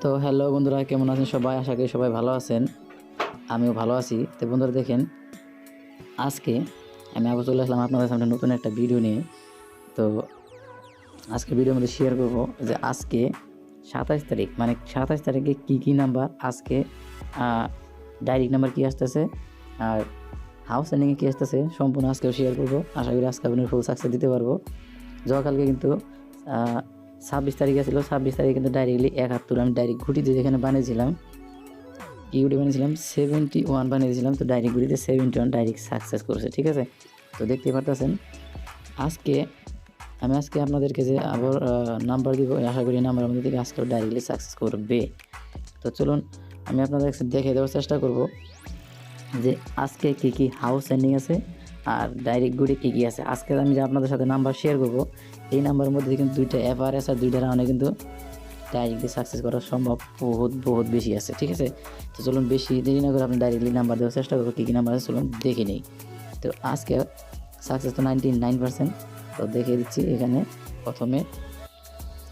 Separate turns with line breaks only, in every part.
তো হ্যালো বন্ধুরা, কেমন আছেন সবাই? আশা করি সবাই ভালো আছেন। আমিও ভালো আছি। তো বন্ধুরা দেখেন, আজকে আমি আবার চলে আসলাম আপনাদের সামনে নতুন একটা ভিডিও নিয়ে। তো আজকে ভিডিওর মধ্যে শেয়ার করব যে আজকে ২৭ তারিখ, মানে ২৭ তারিখে কী নাম্বার আজকে ডাইরেক্ট নাম্বার কী আসতেছে আর হাউস এন্ডিংয়ে কী আসতেছে সম্পূর্ণ আজকেও শেয়ার করব। আশা করি আজকে আপনি ফুল সাকসেস দিতে পারবো। কালকে কিন্তু ২৬ তারিখে ছিল, ২৬ তারিখে কিন্তু ডাইরেক্টলি ৭১ আমি ডাইরেক্ট ঘুটি দিয়ে যেখানে বানিয়েছিলাম, কিউডি বানিয়েছিলাম 71 বানিয়েছিলাম। তো ডাইরেক্ট ঘুরিতে 71 ডাইরেক্ট সাকসেস করছে, ঠিক আছে। তো দেখতে পারতেছেন আজকে আপনাদেরকে যে আবার নাম্বার দিব, আশা করি নাম্বারের মধ্যে থেকে আজকেও ডাইরেক্টলি সাকসেস করবে। তো চলুন আমি আপনাদের দেখে দেওয়ার চেষ্টা করব যে আজকে কী হাউস এন্ডিং আছে আর ডাইরেক্ট গুড়ি কী আছে। আজকে আমি যে আপনাদের সাথে নাম্বার শেয়ার করব, এই নাম্বারের মধ্যে কিন্তু দুইটা এফআরএস আর দুইটা রাউন্ডে কিন্তু ডাইরেক্টলি সাকসেস করা সম্ভব বহুত বেশি আছে, ঠিক আছে। তো চলুন বেশি দেরি না করে আপনি ডাইরেক্টলি নাম্বার দেওয়ার চেষ্টা করবো, কী নাম্বার আছে চলুন দেখে নিই। তো আজকে সাকসেস তো 99%। তো দেখে দিচ্ছি এখানে প্রথমে,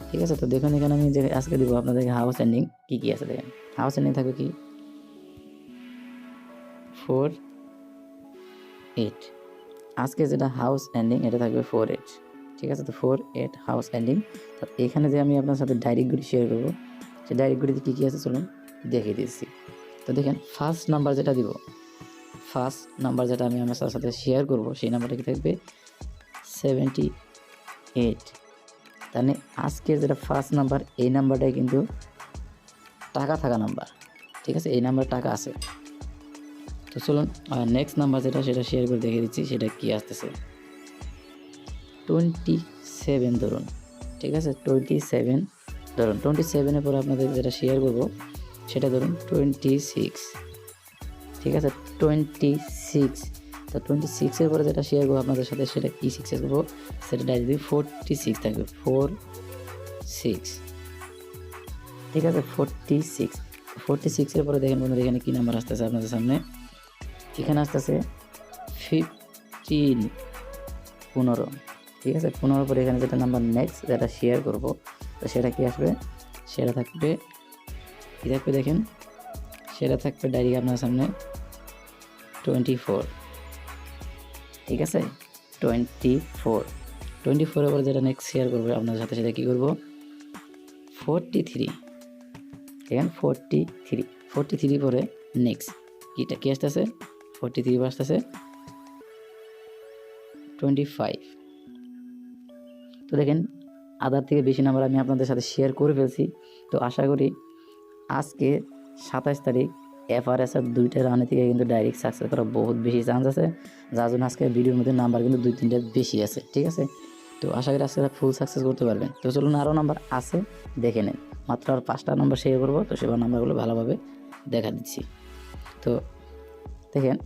ঠিক আছে। তো দেখুন এখানে আমি যে আজকে দিব আপনাদেরকে হাউস এন্ডিং কী আছে। দেখেন হাউস এন্ডিং থাকবে কি 48। আজকে যেটা হাউস এন্ডিং এটা থাকবে 48, ঠিক আছে। তো 48 হাউস এন্ডিং। তো এখানে যে আমি আপনার সাথে ডাইরেক্টগুলি শেয়ার করবো, সেই ডাইরেক্টগুলিতে কী আছে চলুন দেখে দিচ্ছি। তো দেখেন ফার্স্ট নাম্বার যেটা দিব, ফার্স্ট নাম্বার যেটা আমি আপনার সাথে শেয়ার করব, সেই নাম্বারটা কি থাকবে 78। তাহলে আজকের যেটা ফার্স্ট নাম্বার, এই নাম্বারটাই কিন্তু টাকা থাকা নাম্বার, ঠিক আছে। এই নাম্বার টাকা আছে। তো চলুন নেক্সট নাম্বার যেটা সেটা শেয়ার করে দেখে দিচ্ছি সেটা কি আসতেছে 27 ধরুন, ঠিক আছে। 27 ধরুন, 27-এর পরে আপনাদের যেটা শেয়ার করব সেটা ধরুন 26, ঠিক আছে। 26। তো 26-এর পরে যেটা শেয়ার করবো আপনাদের সাথে সেটা কি সিক্সেস করবো, সেটা ডাইরেক্টলি 46 থাকবে, 46, ঠিক আছে। 46-এর পরে দেখেন বন্ধুরা এখানে কী নাম্বার আসতেছে আপনাদের সামনে, এখানে আসতেছে 15, ঠিক আছে। 15 পরে এখানে যেটা নাম্বার নেক্সট যেটা শেয়ার করব, তো সেটা কি আসবে, সেটা থাকবে কী থাকবে দেখেন, সেটা থাকবে ডাইরেক্ট আপনার সামনে 24, ঠিক আছে। 24-এর পরে যেটা নেক্সট শেয়ার করবো আপনার সাথে সেটা কী করবো 43, দেখেন 43 পরে নেক্সট কী আসতেছে 43 পর আসতেছে 25। তো দেখেন আধার থেকে বেশি নাম্বার আমি আপনাদের সাথে শেয়ার করে ফেলছি। তো আশা করি আজকে 27 তারিখ এফআরএস আর দুইটা রাউন্ড থেকে কিন্তু ডাইরেক্ট সাকসেস করার বহুত বেশি চান্স আছে, যার জন্য আজকে ভিডিওর মধ্যে নাম্বার কিন্তু 2-3টা বেশি আছে, ঠিক আছে। তো আশা করি আজকে ফুল সাকসেস করতে পারবেন। তো চলুন আরও নাম্বার আছে দেখে নেন, মাত্র আর 5টা নাম্বার শেয়ার করবো। তো সেবার নাম্বারগুলো ভালোভাবে দেখা দিচ্ছি। তো দেখেন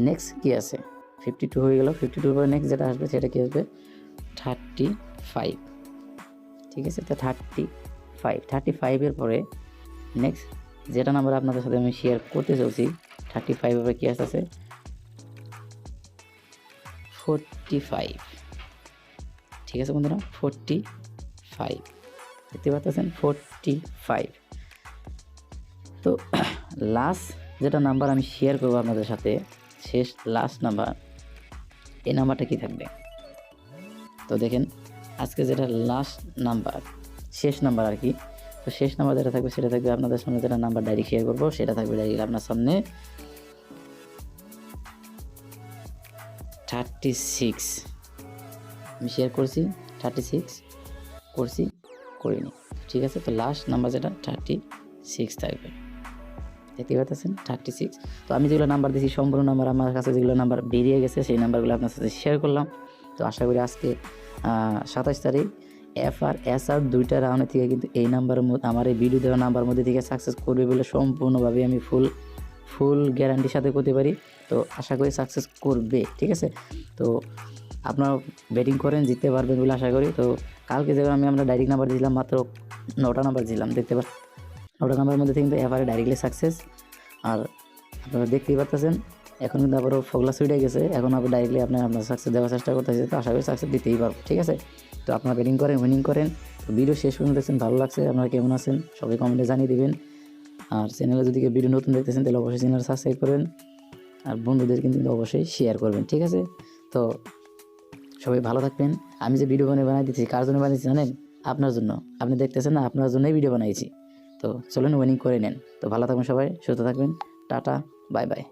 নেক্সট কী আছে, 52 হয়ে গেল। 52 পরে নেক্সট যেটা আসবে সেটা কী আসবে 35, ঠিক আছে। তো 35-এর পরে নেক্সট যেটা নাম্বার আপনাদের সাথে আমি শেয়ার করতে চলছি 35-এর পরে কী আসতেছে 45, ঠিক আছে বন্ধুরা। 45 দেখতে পাচ্ছেন 45। তো লাস্ট যেটা নাম্বার আমি শেয়ার করবো আপনাদের সাথে, শেষ লাস্ট নাম্বার, এই নাম্বারটা কি থাকবে। তো দেখেন আজকে যেটা লাস্ট নাম্বার, শেষ নাম্বার আর কি, তো শেষ নাম্বার যেটা থাকবে সেটা থাকবে আপনাদের সামনে, যেটা নাম্বার ডাইরেক্ট শেয়ার করবো সেটা থাকবে ডাইরেক্ট আপনার সামনে 36। আমি শেয়ার করছি 36, করিনি, ঠিক আছে। তো লাস্ট নাম্বার যেটা 36 থাকবে, দেখতে পাচ্ছেন 36। তো আমি যেগুলো নাম্বার দিয়েছি সম্পূর্ণ নাম্বার আমার কাছে যেগুলো নাম্বার বেরিয়ে গেছে সেই নাম্বারগুলো আপনার সাথে শেয়ার করলাম। তো আশা করি আজকে 27 তারিখ এফআরএস আর দুইটা রাউন্ডের থেকে কিন্তু এই নাম্বারের মধ্যে, আমার এই ভিডিও দেওয়া নাম্বার মধ্যে থেকে সাকসেস করবে বলে সম্পূর্ণভাবে আমি ফুল গ্যারান্টির সাথে করতে পারি। তো আশা করি সাকসেস করবে, ঠিক আছে। তো আপনারা ব্যাটিং করেন, জিততে পারবেন বলে আশা করি। তো কালকে যেভাবে আমরা ডাইরেক্ট নাম্বার দিয়েছিলাম, মাত্র 9টা নাম্বার দিলাম, দেখতে পাচ্ছেন 9টা নাম্বারের মধ্যে কিন্তু এফআরএ ডাইরেক্টলি সাকসেস। আর আপনারা দেখতেই পাচ্ছেন এখন কিন্তু আবারও ফগলা ছুটে গেছে, এখন আবার ডাইরেক্টলি আপনার সাকসেস দেওয়ার চেষ্টা করতেছে, তো আশা করি সাকসেস দিতেই পারবো। ঠিক আছে, তো আপনারা ব্যাটিং করেন, উইনিং করেন। তো ভিডিও শেষ পর্যন্ত দেখছেন, ভালো লাগছে, আপনারা কেমন আছেন সবাই কমেন্টে জানিয়ে দিবেন। আর চ্যানেলে যদি কেউ ভিডিও নতুন দেখতেছেন তাহলে অবশ্যই চ্যানেল সাবস্ক্রাইব করবেন, আর বন্ধুদের কিন্তু অবশ্যই শেয়ার করবেন। ঠিক আছে, তো সবাই ভালো থাকবেন। আমি যে ভিডিও বানাই দিচ্ছি, কার জন্য বানিয়েছি জানেন? আপনার জন্য। আপনি দেখতেছেন না, আপনার জন্যই ভিডিও বানাইছি। তো চলুন উইনিং করে নেন। তো ভালো থাকবেন সবাই, সুস্থ থাকবেন। Tata, bye bye.